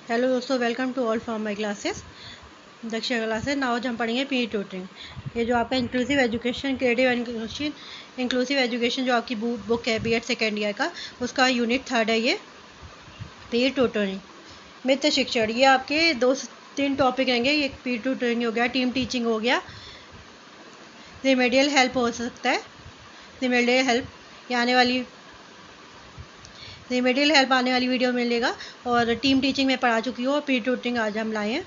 Hello दोस्तों, welcome to all from my classes Dakshin classes. Now हम पढ़ेंगे पी ट्यूटरिंग। ये जो आपका inclusive education, creative inclusive education जो आपकी बुक है B.Ed सेकेंड ईयर का, उसका यूनिट 3 है ये पी ट्यूटरिंग। मित्र शिक्षण, ये आपके 2-3 टॉपिक रहेंगे। ये पी ट्यूटरिंग हो गया, टीम टीचिंग हो गया, रिमेडियल हेल्प हो सकता है। रिमेडियल हेल्प आने वाली वीडियो में मिलेगा, और टीम टीचिंग में पढ़ा चुकी हूँ, और पी ट्यूटरिंग आज हम लाए हैं।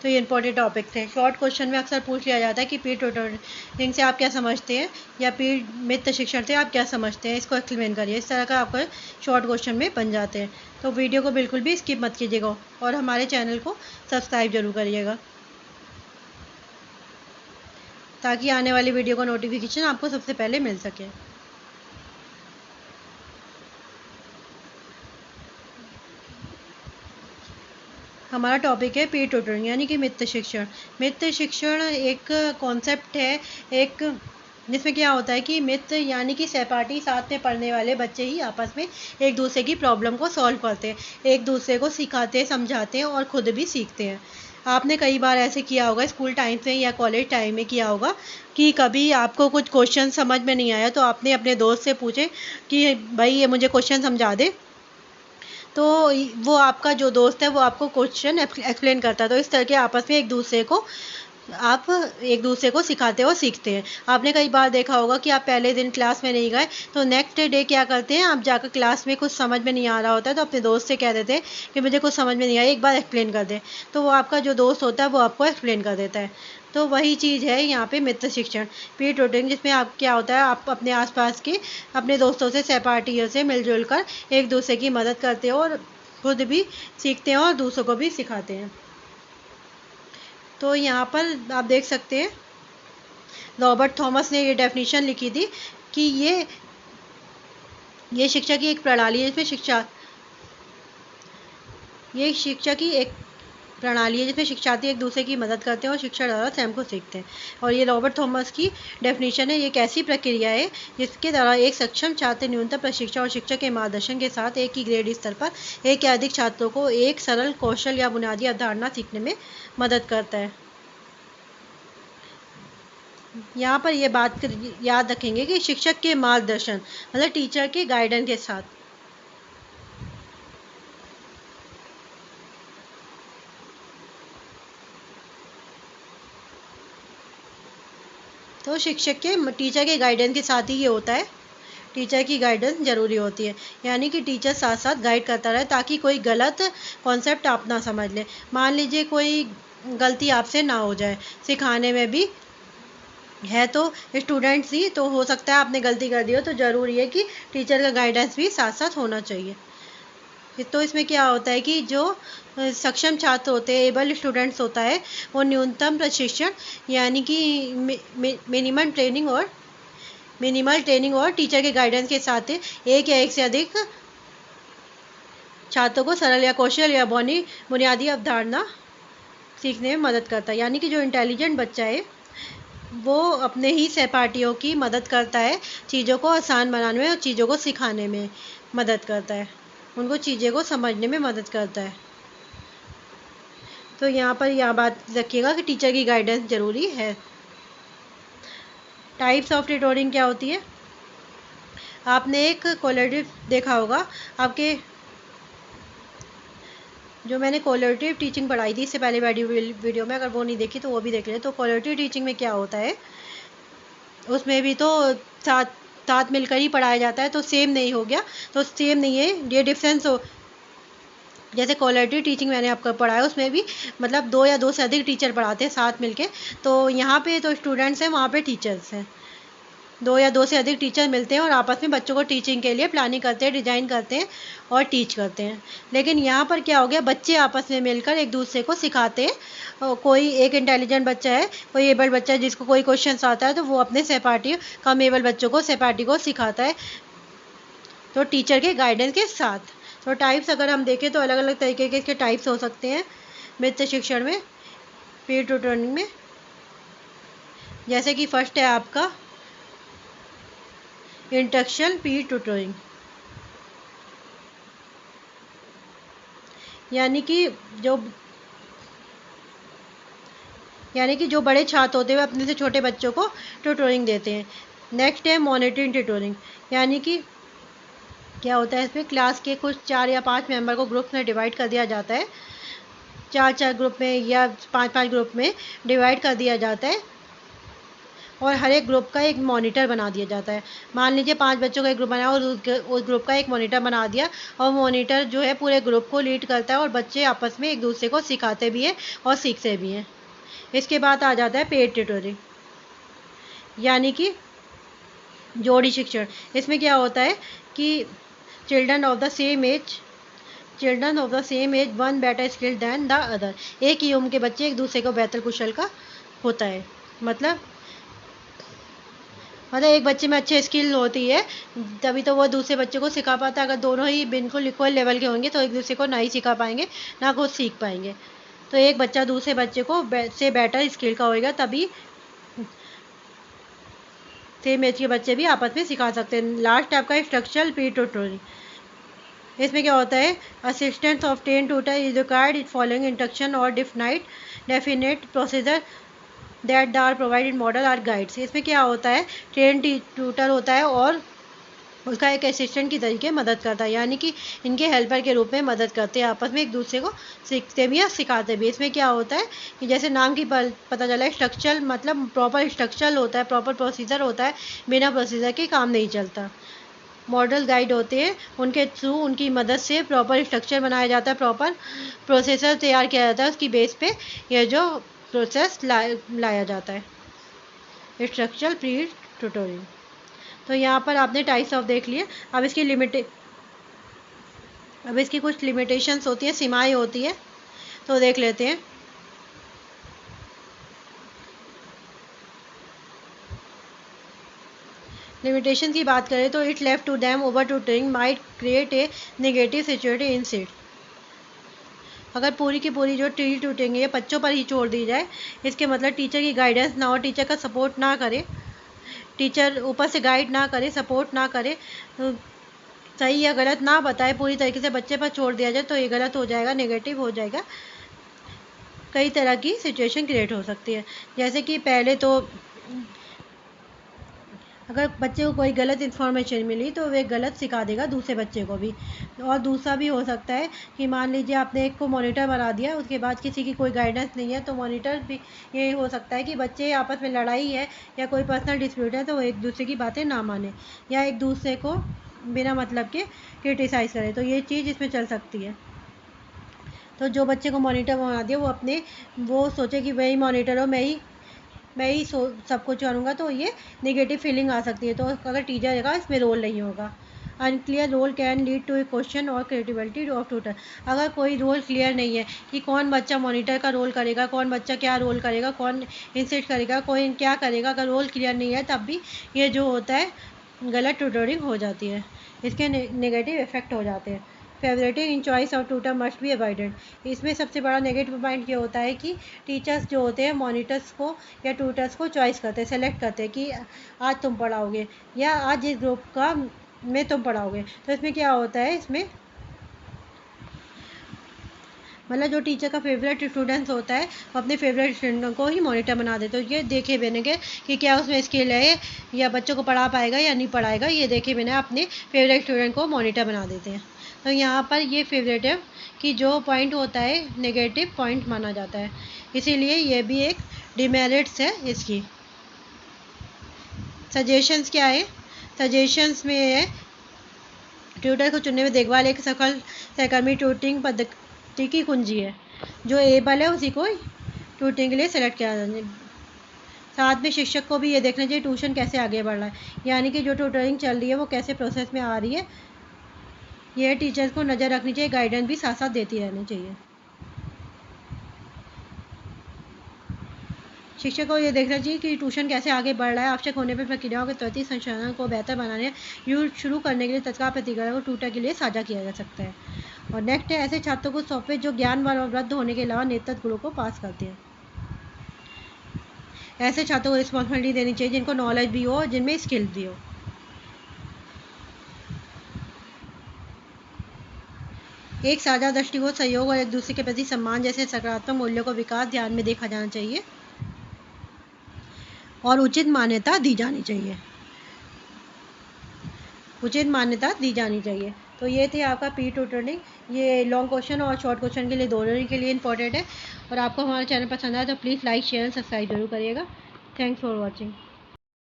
तो ये इंपॉर्टेंट टॉपिक थे। शॉर्ट क्वेश्चन में अक्सर पूछ लिया जाता है कि पी ट्यूटरिंग से आप क्या समझते हैं, या पी मित्र शिक्षण से आप क्या समझते हैं, इसको एक्सप्लेन करिए। इस तरह का आपका शॉर्ट क्वेश्चन में बन जाते हैं। तो वीडियो को बिल्कुल भी स्किप मत कीजिएगा, और हमारे चैनल को सब्सक्राइब जरूर करिएगा, ताकि आने वाली वीडियो का नोटिफिकेशन आपको सबसे पहले मिल सके। हमारा टॉपिक है पी ट्यूटरिंग, यानी कि मित्र शिक्षण। मित्र शिक्षण एक कॉन्सेप्ट है, एक जिसमें क्या होता है कि मित्र यानी कि सहपाठी, साथ में पढ़ने वाले बच्चे ही आपस में एक दूसरे की प्रॉब्लम को सॉल्व करते हैं, एक दूसरे को सिखाते हैं, समझाते हैं, और खुद भी सीखते हैं। आपने कई बार ऐसे किया होगा, स्कूल टाइम में या कॉलेज टाइम में किया होगा, कि कभी आपको कुछ क्वेश्चन समझ में नहीं आया तो आपने अपने दोस्त से पूछे कि भाई ये मुझे क्वेश्चन समझा दे। तो वो आपका जो दोस्त है वो आपको क्वेश्चन एक्सप्लेन करता है। तो इस तरह के आपस में आप एक दूसरे को सिखाते हो, सीखते हैं। आपने कई बार देखा होगा कि आप पहले दिन क्लास में नहीं गए, तो नेक्स्ट डे क्या करते हैं, आप जाकर क्लास में कुछ समझ में नहीं आ रहा होता है तो अपने दोस्त से कह देते हैं कि मुझे कुछ समझ में नहीं आया, एक बार एक्सप्लेन कर दे। तो वो आपका जो दोस्त होता है वो आपको एक्सप्लेन कर देता है। तो वही चीज़ है यहाँ पे मित्र शिक्षण, पीर ट्यूटरिंग, जिसमें आप क्या होता है, आप अपने आसपास के अपने दोस्तों से, सहपाठियों से मिलजुल कर एक दूसरे की मदद करते हो, और खुद भी सीखते हैं और दूसरों को भी सिखाते हैं। तो यहाँ पर आप देख सकते हैं, रॉबर्ट थॉमस ने ये डेफिनेशन लिखी थी कि ये शिक्षा की एक प्रणाली है, जिसमें शिक्षार्थी एक दूसरे की मदद करते हैं और शिक्षा द्वारा स्वयं को सीखते हैं। और ये रॉबर्ट थॉमस की डेफिनेशन है। ये एक ऐसी प्रक्रिया है जिसके द्वारा एक सक्षम छात्र न्यूनतम प्रशिक्षण और शिक्षक के मार्गदर्शन के साथ एक ही ग्रेड स्तर पर एक या अधिक छात्रों को एक सरल कौशल या बुनियादी अवधारणा सीखने में मदद करता है। यहाँ पर ये बात याद रखेंगे कि शिक्षक के मार्गदर्शन मतलब टीचर के गाइडेंस के साथ। तो टीचर के गाइडेंस के साथ ही ये होता है। टीचर की गाइडेंस ज़रूरी होती है, यानी कि टीचर साथ साथ गाइड करता रहे, ताकि कोई गलत कॉन्सेप्ट आप ना समझ लें। मान लीजिए कोई गलती आपसे ना हो जाए सिखाने में भी है, तो स्टूडेंट्स ही तो हो सकता है आपने गलती कर दी हो, तो ज़रूरी है कि टीचर का गाइडेंस भी साथ साथ होना चाहिए। तो इसमें क्या होता है कि जो सक्षम छात्र होते हैं, एबल स्टूडेंट्स होता है, वो न्यूनतम प्रशिक्षण यानी कि मिनिमल ट्रेनिंग और टीचर के गाइडेंस के साथ एक या एक से अधिक छात्रों को सरल या कौशल या बुनियादी अवधारणा सीखने में मदद करता है। यानी कि जो इंटेलिजेंट बच्चा है वो अपने ही सहपाठियों की मदद करता है, चीज़ों को आसान बनाने में और चीज़ों को सिखाने में मदद करता है, उनको चीज़ों को समझने में मदद करता है। तो यहाँ पर यह बात रखिएगा कि टीचर की गाइडेंस ज़रूरी है। टाइप्स ऑफ ट्यूटरिंग क्या होती है, आपने एक कोलैबोरेटिव देखा होगा। आपके जो मैंने कोलैबोरेटिव टीचिंग पढ़ाई थी इससे पहले वीडियो में, अगर वो नहीं देखी तो वो भी देख लें। तो कोलैबोरेटिव टीचिंग में क्या होता है, उसमें भी तो साथ साथ मिलकर ही पढ़ाया जाता है, तो सेम नहीं हो गया, तो सेम नहीं है, ये डिफरेंस हो। जैसे कोलैबोरेटिव टीचिंग मैंने आपको पढ़ाया, उसमें भी मतलब 2 या 2 से अधिक टीचर पढ़ाते हैं साथ मिलके। तो यहाँ पे तो स्टूडेंट्स हैं, वहाँ पे टीचर्स हैं, 2 या 2 से अधिक टीचर मिलते हैं और आपस में बच्चों को टीचिंग के लिए प्लानिंग करते हैं, डिजाइन करते हैं और टीच करते हैं। लेकिन यहाँ पर क्या हो गया, बच्चे आपस में मिलकर एक दूसरे को सिखाते हैं। कोई एक इंटेलिजेंट बच्चा है, कोई एबल बच्चा है, जिसको कोई क्वेश्चन आता है, तो वो अपने सहपाठी कम एबल बच्चों को सहपाठी को सिखाता है, तो टीचर के गाइडेंस के साथ। तो टाइप्स अगर हम देखें तो अलग अलग तरीके के इसके टाइप्स हो सकते हैं मित्र शिक्षण में, पीर ट्यूटरिंग में। जैसे कि फर्स्ट है आपका इंस्ट्रक्शन पीर ट्यूटरिंग। यानी कि जो जो बड़े छात्र होते हैं वे अपने से छोटे बच्चों को ट्यूटोरिंग देते हैं। नेक्स्ट है मॉनिटरिंग ट्यूटोरिंग, यानी कि क्या होता है, इसमें क्लास के कुछ 4 या 5 मेंबर को ग्रुप में डिवाइड कर दिया जाता है, 4-4 ग्रुप में या 5-5 ग्रुप में डिवाइड कर दिया जाता है और हर एक ग्रुप का एक मॉनिटर बना दिया जाता है। मान लीजिए 5 बच्चों का एक ग्रुप बनाया और उस ग्रुप का एक मॉनिटर बना दिया और मॉनिटर जो है पूरे ग्रुप को लीड करता है और बच्चे आपस में एक दूसरे को सिखाते भी हैं और सीखते भी हैं। इसके बाद आ जाता है पेड ट्यूटोरिंग, यानी कि जोड़ी शिक्षण। इसमें क्या होता है कि children of the same age one better skilled than the other. एक ही उम्र के बच्चे एक दूसरे को बेहतर कुशल का होता है। मतलब एक बच्चे में अच्छी स्किल होती है तभी तो वो दूसरे बच्चे को सिखा पाता है। अगर दोनों ही बिल्कुल इक्वल लेवल के होंगे तो एक दूसरे को ना ही सिखा पाएंगे ना खुद सीख पाएंगे। तो एक बच्चा दूसरे बच्चे को से बेटर स्किल का होएगा, तभी सेम एज के बच्चे भी आपस में सिखा सकते हैं। लास्ट आपका स्ट्रक्चरल पीर ट्यूटोरियल। इसमें क्या होता है, assistance of train tutor is required following instruction और definite procedure that are provided model are guides. इसमें क्या होता है, ट्रेन ट्यूटर होता है और उसका एक असिस्टेंट की तरीके मदद करता है, यानी कि इनके हेल्पर के रूप में मदद करते हैं, आपस में एक दूसरे को सीखते भी या सिखाते भी। इसमें क्या होता है कि जैसे नाम की पता चला है, स्ट्रक्चर मतलब प्रॉपर स्ट्रक्चर होता है, प्रॉपर प्रोसीजर होता है, बिना प्रोसीजर के काम नहीं चलता। मॉडल गाइड होते हैं, उनके थ्रू उनकी मदद से प्रॉपर स्ट्रक्चर बनाया जाता है, प्रॉपर प्रोसेसर तैयार किया जाता है, उसकी बेस पे यह जो प्रोसेस लाया जाता है। Structural pre tutorial. तो यहाँ पर आपने टाइप्स ऑफ देख लिए। अब इसकी कुछ लिमिटेशंस होती है, सीमाएं होती है, तो देख लेते हैं। लिमिटेशन की बात करें तो it left to them over tutoring might create a negative situation in seat. अगर पूरी की पूरी जो ट्यूटरिंग है बच्चों पर ही छोड़ दी जाए, इसके मतलब टीचर की गाइडेंस ना हो, टीचर का सपोर्ट ना करे, टीचर ऊपर से गाइड ना करे, सपोर्ट ना करे, सही या गलत ना बताए, पूरी तरीके से बच्चे पर छोड़ दिया जाए, तो ये गलत हो जाएगा, नेगेटिव हो जाएगा। कई तरह की सिचुएशन क्रिएट हो सकती है। जैसे कि पहले तो अगर बच्चे को कोई गलत इन्फॉर्मेशन मिली तो वे गलत सिखा देगा दूसरे बच्चे को भी। और दूसरा भी हो सकता है कि मान लीजिए आपने एक को मॉनिटर बना दिया, उसके बाद किसी की कोई गाइडेंस नहीं है, तो मॉनिटर भी ये हो सकता है कि बच्चे आपस में लड़ाई है या कोई पर्सनल डिस्प्यूट है तो वो एक दूसरे की बातें ना माने या एक दूसरे को बिना मतलब के क्रिटिसाइज़ करे, तो ये चीज़ इसमें चल सकती है। तो जो बच्चे को मॉनिटर बना दिया वो सोचे कि वही मॉनिटर हो, मैं ही सब कुछ करूँगा, तो ये नेगेटिव फीलिंग आ सकती है। तो अगर टीचर का इसमें रोल नहीं होगा। Unclear role can lead to a question और क्रिएटिविटी ऑफ ट्यूटर। अगर कोई रोल क्लियर नहीं है कि कौन बच्चा मॉनिटर का रोल करेगा, कौन बच्चा क्या रोल करेगा, कौन इंसिस्ट करेगा, कोई क्या करेगा, अगर रोल क्लियर नहीं है तब भी ये जो होता है गलत ट्यूटरिंग हो जाती है, इसके नेगेटिव इफेक्ट हो जाते हैं। Favouriting in choice of tutor must be avoided. इसमें सबसे बड़ा नेगेटिव पॉइंट ये होता है कि टीचर्स जो होते हैं मॉनिटर्स को या ट्यूटर्स को चॉइस करते हैं, सेलेक्ट करते हैं कि आज तुम पढ़ाओगे या आज इस ग्रुप का में तुम पढ़ाओगे। तो इसमें क्या होता है, इसमें मतलब जो टीचर का फेवरेट स्टूडेंट्स होता है वो अपने फेवरेट स्टूडेंट को ही मॉनिटर बना देते हैं। तो ये देखे बिना के कि क्या उसमें स्किल है या बच्चों को पढ़ा पाएगा या नहीं पढ़ाएगा, ये देखे बिना अपने फेवरेट स्टूडेंट को मॉनिटर बना देते हैं। तो यहाँ पर ये फेवरेटिव की जो पॉइंट होता है नेगेटिव पॉइंट माना जाता है, इसीलिए ये भी एक डिमेरिट्स है इसकी। सजेशंस क्या है, सजेशंस में है ट्यूटर को चुनने में देखभाल एक सफल सहकर्मी ट्यूटिंग पद्धति की कुंजी है। जो एबल है उसी को ट्यूटिंग के लिए सेलेक्ट किया जाना चाहिए। साथ में शिक्षक को भी ये देखना चाहिए ट्यूशन कैसे आगे बढ़ रहा है, यानी कि जो ट्यूटरिंग चल रही है वो कैसे प्रोसेस में आ रही है, ये टीचर्स को नज़र रखनी चाहिए, गाइडेंस भी साथ साथ देती रहनी चाहिए। शिक्षक को ये देखना चाहिए कि ट्यूशन कैसे आगे बढ़ रहा है, आवश्यक होने पर प्रक्रियाओं के त्वरित संचालन को बेहतर बनाने शुरू करने के लिए तत्काल प्रतिक्रिया को ट्यूटर के लिए साझा किया जा सकता है। और नेक्स्ट है ऐसे छात्रों को सौंपे जो ज्ञान वृद्ध होने के अलावा नेतृत्व गुणों को पास करते हैं। ऐसे छात्रों को रिस्पॉन्सिबिलिटी देनी चाहिए जिनको नॉलेज भी हो और जिनमें स्किल भी हो। एक साझा दृष्टिकोण, सहयोग और एक दूसरे के प्रति सम्मान जैसे सकारात्मक मूल्यों को विकास ध्यान में देखा जाना चाहिए और उचित मान्यता दी जानी चाहिए। उचित मान्यता दी जानी चाहिए। तो ये थे आपका पीयर ट्यूटरिंग। ये लॉन्ग क्वेश्चन और शॉर्ट क्वेश्चन के लिए दोनों ही के लिए इंपॉर्टेंट है। और आपको हमारा चैनल पसंद आया तो please like share and subscribe जरूर करिएगा। Thanks for watching.